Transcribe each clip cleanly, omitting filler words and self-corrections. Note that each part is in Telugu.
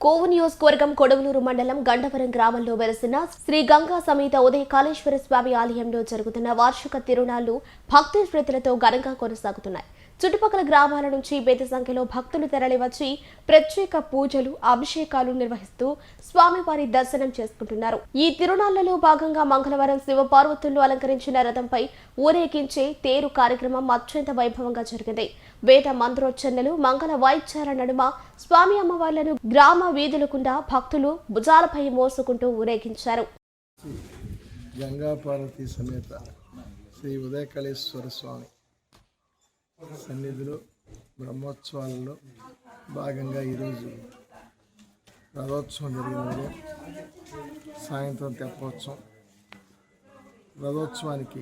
కోవు నియోజకవర్గం కొడవలూరు మండలం గండవరం గ్రామంలో వెలసిన శ్రీ గంగా సమేత ఉదయ కాళేశ్వర స్వామి ఆలయంలో జరుగుతున్న వార్షిక తిరునాళ్లు భక్తి శ్రద్ధలతో ఘనంగా కొనసాగుతున్నాయి. చుట్టుపక్కల గ్రామాల నుంచి పెద్ద సంఖ్యలో భక్తులు తరలివచ్చి ప్రత్యేక పూజలు, అభిషేకాలు నిర్వహిస్తూ స్వామివారి దర్శనం చేసుకుంటున్నారు. ఈ తిరునాళ్లలో భాగంగా మంగళవారం శివపార్వతులను అలంకరించిన రథంపై ఊరేగించే తేరు కార్యక్రమం అత్యంత వైభవంగా జరిగింది. వేద మంత్రోచ్చరణలు, మంగళ వాయిద్యాల నడుమ స్వామి అమ్మవార్లను గ్రామ వీధుల గుండా భక్తులు భుజాలపై మోసుకుంటూ ఊరేగించారు. గంగా పార్వతి సమేత శ్రీ ఉదయ కాళేశ్వర స్వామి సన్నిధిలో బ్రహ్మోత్సవాలలో భాగంగా ఈరోజు రథోత్సవం జరిగినది. సాయంత్రం తెప్పోత్సవం. రథోత్సవానికి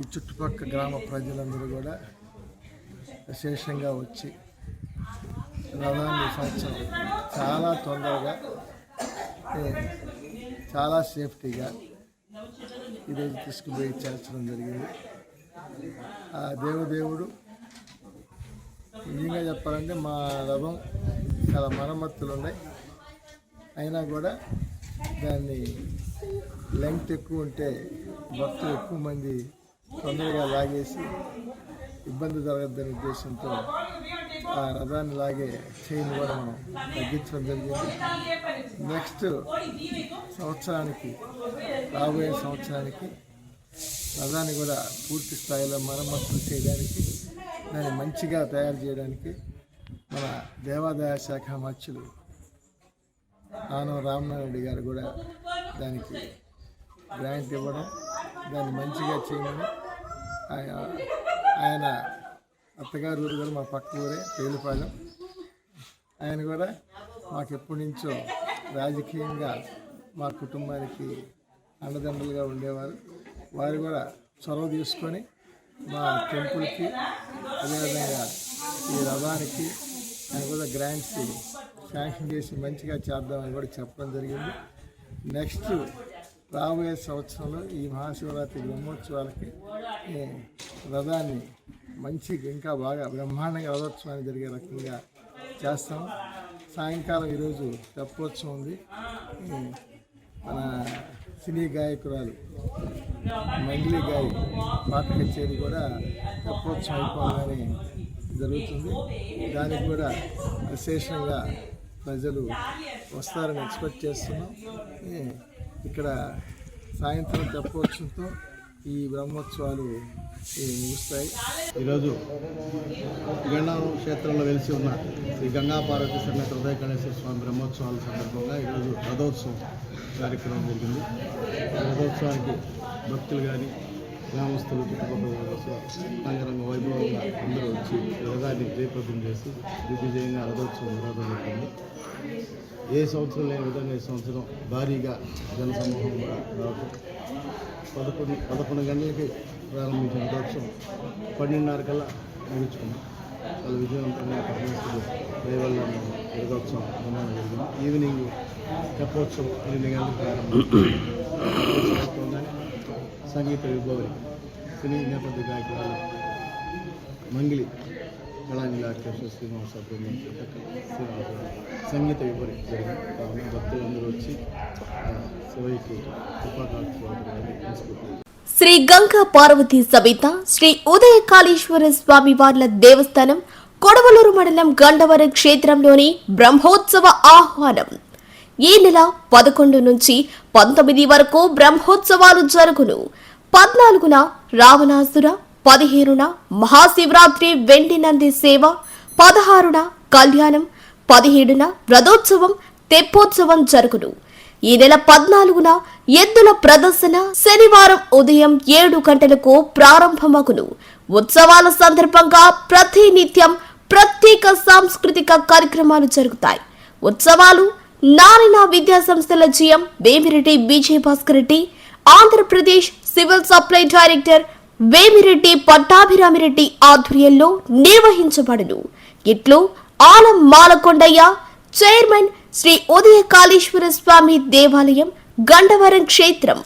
ఈ చుట్టుపక్కల గ్రామ ప్రజలందరూ కూడా విశేషంగా వచ్చి రథాన్ని సంవత్సరం చాలా తొందరగా, చాలా సేఫ్టీగా ఈరోజు తీసుకుపోయి చేర్చడం జరిగింది. ఆ దేవుడు నిజంగా చెప్పాలంటే మా రథం చాలా మరమ్మతులు ఉన్నాయి. అయినా కూడా దాన్ని లెంగ్త్ ఎక్కువ ఉంటే భక్తులు ఎక్కువ మంది తొందరగా లాగేసి ఇబ్బంది జరగద్దనే ఉద్దేశంతో ఆ రథాన్ని లాగే చైన్ కూడా మనం తగ్గించడం జరిగింది. నెక్స్ట్ సంవత్సరానికి, రాబోయే సంవత్సరానికి రథాన్ని కూడా పూర్తి స్థాయిలో మరమ్మతులు చేయడానికి, దాన్ని మంచిగా తయారు చేయడానికి మన దేవాదాయ శాఖ మంత్రులు ఆనం రామనారెడ్డి గారు కూడా దానికి గ్రాంట్ ఇవ్వడం, దాన్ని మంచిగా చేయమని ఆయన అత్తగారు ఊరు కూడా మా పక్క ఊరే తేలిపాలెం. ఆయన కూడా మాకు ఎప్పటి నుంచో రాజకీయంగా మా కుటుంబానికి అండదండలుగా ఉండేవారు. వారు కూడా చొరవ తీసుకొని మా టెంపుల్కి, అదేవిధంగా ఈ రథానికి ఆయన కూడా గ్రాంట్స్ శాంక్షన్ చేసి మంచిగా చేద్దామని కూడా చెప్పడం జరిగింది. నెక్స్ట్ రాబోయే సంవత్సరంలో ఈ మహాశివరాత్రి బ్రహ్మోత్సవాలకి రథాన్ని మంచిగా ఇంకా బాగా బ్రహ్మాండంగా రథోత్సవాన్ని జరిగే రకంగా చేస్తాము. సాయంకాలం ఈరోజు తెప్పోత్సవం ఉంది. మన సినీ గాయకురాలు మంగ్లీ గాయ పాట కచేరీ కూడా తెప్పోత్సవం అయిపోగానే జరుగుతుంది. దానికి కూడా విశేషంగా ప్రజలు వస్తారని ఎక్స్పెక్ట్ చేస్తున్నాం. ఇక్కడ సాయంత్రం తెప్పోత్సవంతో ఈ బ్రహ్మోత్సవాలు ముగుస్తాయి. ఈరోజు గండవరం క్షేత్రంలో వెలిసి ఉన్న శ్రీ గంగా పార్వతి సమేత ఉదయ కాళేశ్వర స్వామి బ్రహ్మోత్సవాల సందర్భంగా ఈరోజు రథోత్సవం కార్యక్రమం జరిగింది. రథోత్సవానికి భక్తులు కానీ, గ్రామస్తులు, చుట్టుపక్కల అంగరంగ వైభవంగా అందరూ వచ్చి రథాన్ని జయప్రదం చేసి దిగ్విజయంగా రథోత్సవం నిర్వహించింది. ఏ సంవత్సరం లేని విధంగా ఈ సంవత్సరం భారీగా జనసమూహం కూడా రావటం, 11 గంటలకి ప్రారంభించిన రథోత్సవం 12:30 కల్లా ముగించుకున్నాం. చాలా విజయవంతంగా పరమేశ్వరుడు దయవల్ల రథోత్సవం నిర్మాణం జరిగింది. ఈవినింగ్ తెప్పోత్సవం 8 గంటలకు ప్రారంభించగానే సంగీత విభావరి సినీ నేపథ్య గాయకురాలు మంగిలి కళాంజలి ఆర్కెస్ట్రా శ్రీనివాస సంగీత విభావరి జరిగింది. కావున భక్తులందరూ వచ్చి శివయ్యకి కృపాకాక్ష. శ్రీ గంగా పార్వతి సమేత శ్రీ ఉదయ కాళేశ్వర స్వామి వార్ల దేవస్థానం కొడవలూరు మండలం గండవరం క్షేత్రంలోని బ్రహ్మోత్సవ ఆహ్వానం. ఈ నెల 11 నుంచి 19 వరకు బ్రహ్మోత్సవాలు జరుగును. 14న రావణాసుర, 15న మహాశివరాత్రి వెండి నంది సేవ, 16న కళ్యాణం, 17న రథోత్సవం, తెప్పోత్సవం జరుగును. ఈ నెల 14న ఎద్దుల ప్రదర్శన శనివారం ఉదయం 7 గంటలకు ప్రారంభమగును. ఉత్సవాల సందర్భంగా ప్రతినిత్యం ప్రత్యేక సాంస్కృతిక కార్యక్రమాలు జరుగుతాయి. ఉత్సవాలు నారాయణ విద్యా సంస్థల GM Vemireddy Vijaya Bhaskar Reddy, Andhra Pradesh civil supply director Vemireddy Pattabhiramireddy ఆధ్వర్యంలో నిర్వహించబడును. ఇట్లు ఆలం మాలకొండయ్య, చైర్మన్ శ్రీ ఉదయ కాళేశ్వర స్వామి దేవాలయం, గండవరం క్షేత్రం.